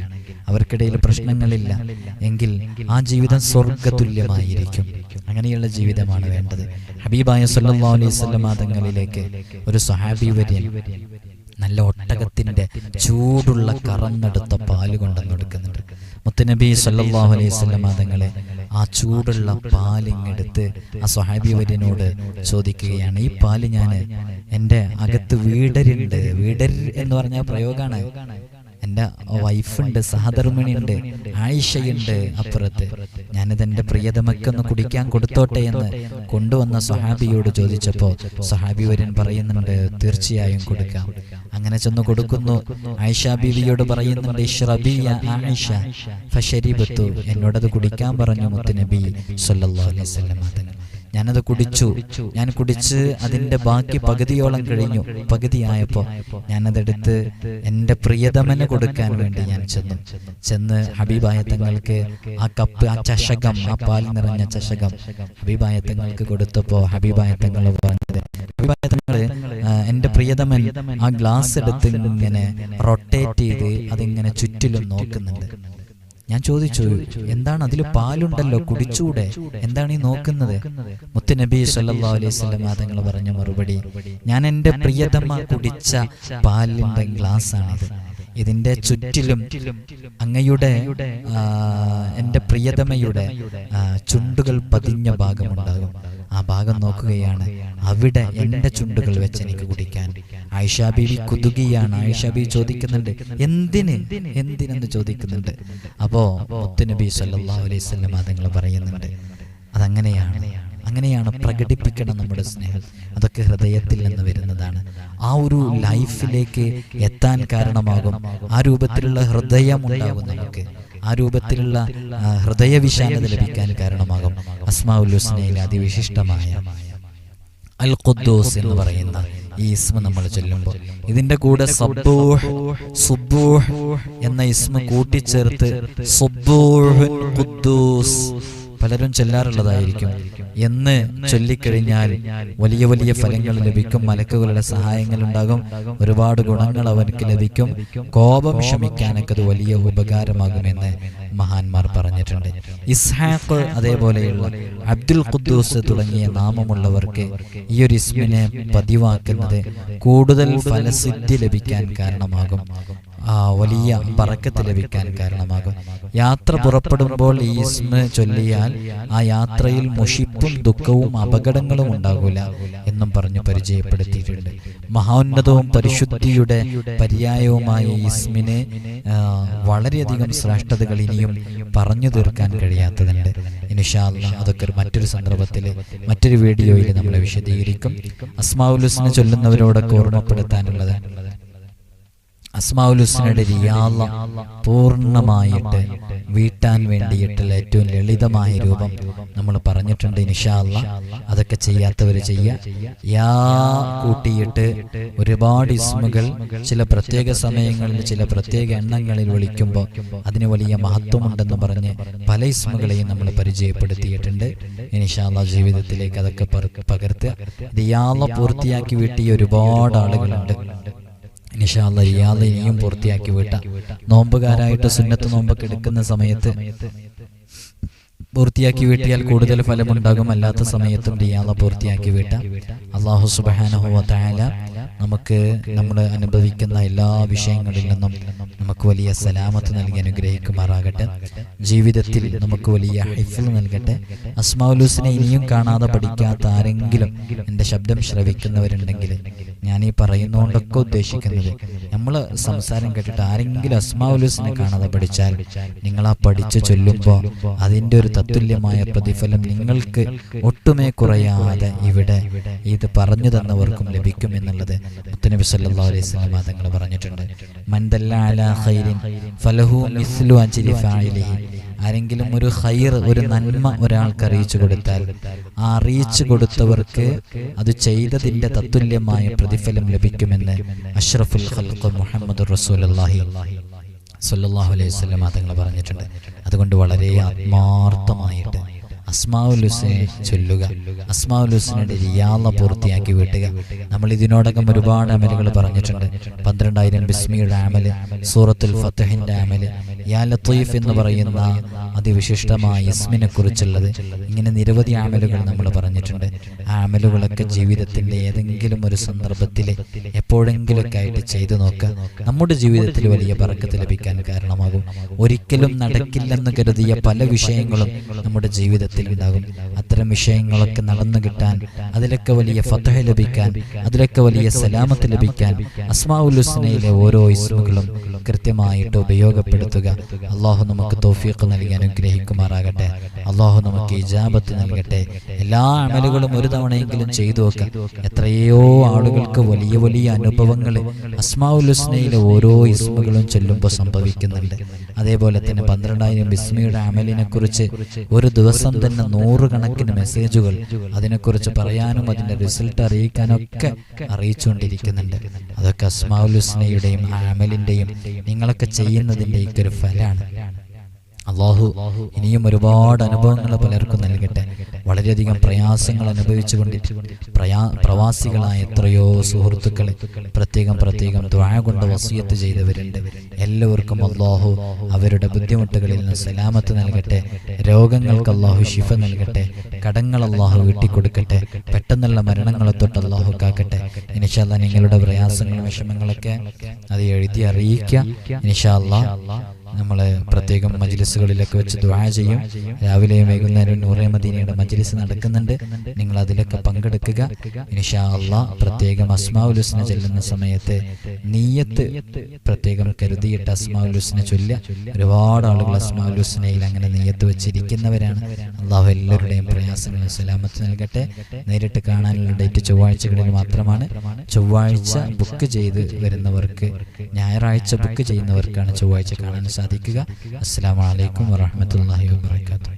അവർക്കിടയിൽ പ്രശ്നങ്ങളില്ല എങ്കിൽ ആ ജീവിതം സ്വർഗതുല്യമായിരിക്കും. അങ്ങനെയുള്ള ജീവിതമാണ് വേണ്ടത്. ഹബീബായ സല്ലല്ലാഹു അലൈഹി വസല്ലം തങ്ങളിലേക്ക് ഒരു സ്വഹാബി വര്യൻ നല്ല ഒട്ടകത്തിന്റെ ചൂടുള്ള കറന്നെടുത്ത പാല് കൊണ്ടുവന്ന് കൊടുക്കുന്നുണ്ട്. മുത്തുനബി സല്ലല്ലാഹു അലൈഹി വസല്ലം തങ്ങളെ ആ ചൂടുള്ള പാലിങ്ങെടുത്ത് ആ സ്വഹാബി വര്യനോട് ചോദിക്കുകയാണ്, ഈ പാല് ഞാൻ എൻ്റെ അകത്ത് വീടരുണ്ട്, വീടർ എന്ന് പറഞ്ഞ പ്രയോഗമാണ്. എൻ്റെ വൈഫുണ്ട്, സഹധർമ്മിണിയുണ്ട്, ആയിഷയുണ്ട് അപ്പുറത്ത്, ഞാനിത് എൻ്റെ പ്രിയതമക്കൊന്ന് കുടിക്കാൻ കൊടുത്തോട്ടെ എന്ന് കൊണ്ടുവന്ന സ്വഹാബിയോട് ചോദിച്ചപ്പോൾ സ്വഹാബി വര്യൻ പറയുന്നുണ്ട്, തീർച്ചയായും കൊടുക്കാം. അങ്ങനെ ചെന്ന് കൊടുക്കുന്നു. ആയിഷ ബീവിയോട് പറയുന്നുണ്ട്, ഇശ്റബി യാ ആയിഷ ഫശരിബതു, എന്നോടത് കുടിക്കാൻ പറഞ്ഞു മുത്തുനബി സല്ലല്ലാഹു അലൈഹി വസല്ലം തങ്ങൾ. ഞാനത് കുടിച്ചു. ഞാൻ കുടിച്ച് അതിൻ്റെ ബാക്കി പകുതിയോളം കഴിഞ്ഞു. പകുതിയായപ്പോൾ ഞാനതെടുത്ത് എൻ്റെ പ്രിയതമന് കൊടുക്കാൻ വേണ്ടി ഞാൻ ചെന്ന് ഹബീബായ തങ്ങൾക്ക് ആ കപ്പ്, ആ ചഷകം, ആ പാൽ നിറഞ്ഞ ചഷകം ഹബീബായ തങ്ങൾക്ക് കൊടുത്തപ്പോൾ ഹബീബായ തങ്ങൾ പറഞ്ഞത്, ഹബീബായ തങ്ങൾ എൻ്റെ പ്രിയതമൻ ആ ഗ്ലാസ് എടുത്ത് ഇങ്ങനെ റൊട്ടേറ്റ് ചെയ്ത് അതിങ്ങനെ ചുറ്റിലും നോക്കുന്നുണ്ട്. ഞാൻ ചോദിച്ചു, എന്താണ്, അതിൽ പാലുണ്ടല്ലോ, കുടിച്ചൂടെ, എന്താണ് ഈ നോക്കുന്നത്? മുത്തുനബി സല്ലല്ലാഹു അലൈഹി വസല്ലം തങ്ങൾ പറഞ്ഞ മറുപടി, ഞാൻ എൻ്റെ പ്രിയതമ കുടിച്ച പാലിൻ്റെ ഗ്ലാസ്സാണിത്. ഇതിൻ്റെ ചുറ്റിലും അങ്ങയുടെ എൻ്റെ പ്രിയതമയുടെ ചുണ്ടുകൾ പതിഞ്ഞ ഭാഗമുണ്ടാകും. ആ ഭാഗം നോക്കുകയാണ്, അവിടെ എൻ്റെ ചുണ്ടുകൾ വെച്ച് എനിക്ക് കുടിക്കാൻ. ആയിഷ ബീവി കുതുകിയാണ്. ആയിഷ ബീവി ചോദിക്കുന്നുണ്ട്, എന്തിനെന്ന് ചോദിക്കുന്നുണ്ട്. അപ്പോ മുത്തുനബി സല്ലല്ലാഹു അലൈഹി വസല്ലം തങ്ങൾ പറയുന്നുണ്ട്, അങ്ങനെയാണ് പ്രകടിപ്പിക്കണം നമ്മുടെ സ്നേഹം. അതൊക്കെ ഹൃദയത്തിൽ നിന്ന് വരുന്നതാണ്. ആ ഒരു ലൈഫിലേക്ക് എത്താൻ കാരണമാകും. ആ രൂപത്തിലുള്ള ഹൃദയം ഉണ്ടാകും നമുക്ക്. ആ രൂപത്തിലുള്ള ഹൃദയവിശാലത ലഭിക്കാൻ കാരണമാകും അസ്മാഉൽ ഹുസ്നയിലെ അതിവിശിഷ്ടമായ അൽ ഖുദ്ദൂസ് എന്ന് പറയുന്ന ഈ ഇസ്മ നമ്മൾ ചൊല്ലുമ്പോൾ ഇതിന്റെ കൂടെ സബ്ബൂഹ്, സുബ്ബൂഹ് എന്ന ഇസ്മ കൂട്ടിച്ചേർത്ത് സുബ്ബൂഹുൻ ഖുദ്ദൂസ് പലരും ചൊല്ലാറുള്ളതായിരിക്കും. എന്ന് ചൊല്ലിക്കഴിഞ്ഞാൽ വലിയ വലിയ ഫലങ്ങൾ ലഭിക്കും. മലക്കുകളുടെ സഹായങ്ങൾ ഉണ്ടാകും. ഒരുപാട് ഗുണങ്ങൾ അവർക്ക് ലഭിക്കും. കോപം ശമിക്കാനൊക്കെ അത് വലിയ ഉപകാരമാകുമെന്ന് മഹാന്മാർ പറഞ്ഞിട്ടുണ്ട്. ഇസ്ഹാഖ് അതേപോലെയുള്ള അബ്ദുൽ ഖുദ്ദൂസ് തുടങ്ങിയ നാമമുള്ളവർക്ക് ഈ ഒരു ഇസ്മിനെ പതിവാക്കുന്നത് കൂടുതൽ ഫലസിദ്ധി ലഭിക്കാൻ കാരണമാകും. വലിയ ബറക്കത്ത് ലഭിക്കാൻ കാരണമാകും. യാത്ര പുറപ്പെടുമ്പോൾ ഈ ഇസ്മ ചൊല്ലിയാൽ ആ യാത്രയിൽ മുഷിപ്പും ദുഃഖവും അപകടങ്ങളും ഉണ്ടാകില്ല എന്നും പറഞ്ഞു പരിചയപ്പെടുത്തിയിട്ടുണ്ട്. മഹോന്നതവും പരിശുദ്ധിയുടെ പര്യായവുമായ ഇസ്മിന് വളരെയധികം ശ്രേഷ്ഠതകൾ ഇനിയും പറഞ്ഞു തീർക്കാൻ കഴിയാത്തതുണ്ട്. ഇൻഷാ അല്ലാഹ് അതൊക്കെ മറ്റൊരു സന്ദർഭത്തിൽ മറ്റൊരു വീഡിയോയിൽ നമ്മൾ വിശദീകരിക്കും. അസ്മാഉൽ ഹുസ്ന ചൊല്ലുന്നവരോടൊക്കെ ഓർമ്മപ്പെടുത്താനുള്ളത്, അസ്മാഉൽ ഹുസ്നയുടെ റിയാള പൂർണ്ണമായിട്ട് വീട്ടാൻ വേണ്ടിയിട്ടുള്ള ഏറ്റവും ലളിതമായ രൂപം നമ്മൾ പറഞ്ഞിട്ടുണ്ട്. ഇൻഷാ അല്ലാഹ് അതൊക്കെ ചെയ്യാത്തവർ ചെയ്യുക. യാ കൂട്ടിയിട്ട് ഒരുപാട് ഇസ്മുകൾ ചില പ്രത്യേക സമയങ്ങളിൽ ചില പ്രത്യേക എണ്ണങ്ങളിൽ വിളിക്കുമ്പോൾ അതിന് വലിയ മഹത്വമുണ്ടെന്ന് പറഞ്ഞ് പല ഇസ്മുകളെയും നമ്മൾ പരിചയപ്പെടുത്തിയിട്ടുണ്ട്. ഇൻഷാ അല്ലാഹ് ജീവിതത്തിലേക്ക് അതൊക്കെ പകർത്തുക. റിയാള പൂർത്തിയാക്കി വീട്ടിയ ഒരുപാട് ആളുകളുണ്ട്. ഇൻഷാ അല്ലാഹ് റിയാള ഇനിയും പൂർത്തിയാക്കി വീട്ട. നോമ്പുകാരായിട്ട് സുന്നത്ത് നോമ്പൊക്കെ എടുക്കുന്ന സമയത്ത് പൂർത്തിയാക്കി വീട്ടിയാൽ കൂടുതൽ ഫലമുണ്ടാകും. അല്ലാത്ത സമയത്തും റിയാള പൂർത്തിയാക്കി വീട്ട. അല്ലാഹു സുബ്ഹാനഹു വ തആല നമുക്ക് നമ്മൾ അനുഭവിക്കുന്ന എല്ലാ വിഷയങ്ങളിൽ നിന്നും നമുക്ക് വലിയ സലാമത്ത് നൽകി അനുഗ്രഹിക്കുമാറാകട്ടെ. ജീവിതത്തിൽ നമുക്ക് വലിയ ഹിഫ്ള് നൽകട്ടെ. അസ്മാഉൽ ഹുസ്ന ഇനിയും കാണാതെ പഠിക്കാത്ത ആരെങ്കിലും എൻ്റെ ശബ്ദം ശ്രവിക്കുന്നവരുണ്ടെങ്കിൽ ഞാൻ ഈ പറയുന്നതുകൊണ്ടൊക്കെ ഉദ്ദേശിക്കുന്നത്, നമ്മൾ സംസാരം കേട്ടിട്ട് ആരെങ്കിലും അസ്മാഉൽ ഹുസ്ന കാണാതെ പഠിച്ചാൽ നിങ്ങൾ ആ പഠിച്ച് ചൊല്ലുമ്പോൾ അതിൻ്റെ ഒരു തത്തുല്യമായ പ്രതിഫലം നിങ്ങൾക്ക് ഒട്ടുമേ കുറയാതെ ഇവിടെ ഇത് പറഞ്ഞു തന്നവർക്കും ലഭിക്കും എന്നുള്ളത് മുത്തനബി സല്ലല്ലാഹു അലൈഹി വസല്ലം തങ്ങൾ പറഞ്ഞിട്ടുണ്ട്. മൻ ദല്ല അലാ ഖൈരിൻ ഫലഹു മിസ്ലു അജ്രി ഫാഇലിഹി. ആരെങ്കിലും ഒരു ഖൈർ, ഒരു നന്മ ഒരാൾക്ക് അറിയിച്ചു കൊടുത്താൽ ആ അറിയിച്ചു കൊടുത്തവർക്ക് അത് ചെയ്തതിൻ്റെ തത്തുല്യമായ പ്രതിഫലം ലഭിക്കുമെന്ന് അഷ്റഫുൽ ഖൽഖ് മുഹമ്മദുർ റസൂലുള്ളാഹി സ്വല്ലല്ലാഹു അലൈഹി വസല്ലം തങ്ങൾ പറഞ്ഞിട്ടുണ്ട്. അതുകൊണ്ട് വളരെ ആത്മാർത്ഥമായിട്ട് അസ്മാഉൽ ഹുസ്നയെ ചൊല്ലുക, അസ്മാഉൽ ഹുസ്നയുടെ റിയാള പൂർത്തിയാക്കി വീട്ടുക. നമ്മൾ ഇതിനോടകം ഒരുപാട് അമലുകൾ പറഞ്ഞിട്ടുണ്ട്. 12,000 ബിസ്മിയുടെ അമല്, സൂറത്തുൽ ഫത്ഹിന്റെ അമല്, യാ ലത്തീഫ് എന്ന് പറയുന്ന അതിവിശിഷ്ടമായ ഇസ്മിനെ കുറിച്ചുള്ളത്, ഇങ്ങനെ നിരവധി അമലുകൾ നമ്മൾ പറഞ്ഞിട്ടുണ്ട്. ആ അമലുകളൊക്കെ ജീവിതത്തിന്റെ ഏതെങ്കിലും ഒരു സന്ദർഭത്തിൽ എപ്പോഴെങ്കിലൊക്കെ ആയിട്ട് ചെയ്തു നോക്കുക. നമ്മുടെ ജീവിതത്തിൽ വലിയ ബറക്കത്ത് ലഭിക്കാൻ കാരണമാകും. ഒരിക്കലും നടക്കില്ലെന്ന് കരുതിയ പല വിഷയങ്ങളും നമ്മുടെ ജീവിതത്തിൽ ഉണ്ടാകും. അത്തരം വിഷയങ്ങളൊക്കെ നടന്നു കിട്ടാൻ, അതിലൊക്കെ വലിയ ഫത്ഹ് ലഭിക്കാൻ, അതിലൊക്കെ വലിയ സലാമത്ത് ലഭിക്കാൻ അസ്മാഉൽ ഹുസ്നയിലെ ഓരോ ഇസ്മുകളും കൃത്യമായിട്ട് ഉപയോഗപ്പെടുത്തുക. അള്ളാഹു നമുക്ക് തൗഫീഖ് നൽകി അനുഗ്രഹിക്കുമാറാകട്ടെ. അള്ളാഹു നമുക്ക് ഇജാബത്ത് നൽകട്ടെ. എല്ലാ അമലുകളും ഒരു തവണയെങ്കിലും ചെയ്തു നോക്കുക. എത്രയോ ആളുകൾക്ക് വലിയ വലിയ അനുഭവങ്ങൾ അസ്മാഉൽ ഹുസ്നയിലെ ഓരോ ഇസ്മുകളും ചൊല്ലുമ്പോൾ സംഭവിക്കുന്നുണ്ട്. അതേപോലെ തന്നെ 12,000 ബിസ്മിയുടെ അമലിനെ കുറിച്ച് ഒരു ദിവസം തന്നെ 100 കണക്കിന് മെസ്സേജുകൾ അതിനെക്കുറിച്ച് പറയാനും അതിന്റെ റിസൾട്ട് അറിയിക്കാനൊക്കെ അറിയിച്ചുകൊണ്ടിരിക്കുന്നുണ്ട്. അതൊക്കെ അസ്മാഉൽ ഹുസ്നയുടെയും അമലിന്റെയും നിങ്ങളൊക്കെ ചെയ്യുന്നതിൻ്റെയൊക്കെ ഒരു ഫലമാണ്. അള്ളാഹു ഇനിയും ഒരുപാട് അനുഭവങ്ങൾ പലർക്കും നൽകട്ടെ. വളരെയധികം പ്രയാസങ്ങൾ അനുഭവിച്ചുകൊണ്ടിട്ട് പ്രവാസികളായ എത്രയോ സുഹൃത്തുക്കൾ പ്രത്യേകം ദുആ കൊണ്ട് വസിയത്ത് ചെയ്തവരുണ്ട്. എല്ലാവർക്കും അള്ളാഹു അവരുടെ ബുദ്ധിമുട്ടുകളിൽ നിന്ന് സലാമത്ത് നൽകട്ടെ. രോഗങ്ങൾക്ക് അള്ളാഹു ശിഫ നൽകട്ടെ. കടങ്ങൾ അള്ളാഹു വീട്ടിക്കൊടുക്കട്ടെ. പെട്ടെന്നുള്ള മരണങ്ങളെ തൊട്ട് അള്ളാഹു കാക്കട്ടെ. ഇൻഷാ അല്ലാഹ് നിങ്ങളുടെ പ്രയാസങ്ങളും വിഷമങ്ങളൊക്കെ അത് എഴുതി അറിയിക്കുക. ഇൻഷാ അല്ലാഹ് നമ്മൾ പ്രത്യേകം മജ്ലിസുകളിലൊക്കെ വെച്ച് ദുആ ചെയ്യും. രാവിലെയും വൈകുന്നേരവും നൂറെ മദീനയുടെ മജ്ലിസ് നടക്കുന്നുണ്ട്. നിങ്ങൾ അതിലൊക്കെ പങ്കെടുക്കുക ഇൻഷാ അല്ലാഹ്. പ്രത്യേകം അസ്മാഉൽ ഹുസ്ന ചൊല്ലുന്ന സമയത്ത് നിയ്യത്ത് പ്രത്യേകം കരുതിയിട്ട് അസ്മാഉൽ ഹുസ്ന ചൊല്ലുക. ഒരുപാട് ആളുകൾ അസ്മാഉൽ ഹുസ്നയിൽ അങ്ങനെ നിയ്യത്ത് വെച്ചിരിക്കുന്നവരാണ്. അള്ളാഹു എല്ലാവരുടെയും പ്രയാസങ്ങളും സലാമത്ത് നൽകട്ടെ. നേരിട്ട് കാണാനുള്ള ഡേറ്റ് ചൊവ്വാഴ്ചകളിൽ മാത്രമാണ്. ചൊവ്വാഴ്ച ബുക്ക് ചെയ്ത് വരുന്നവർക്ക്, ഞായറാഴ്ച ബുക്ക് ചെയ്യുന്നവർക്കാണ് ചൊവ്വാഴ്ച കാണാൻ സാധിക്കുക. അസ്സലാമു അലൈക്കും വറഹ്മത്തുള്ളാഹി വബറകാതുഹു.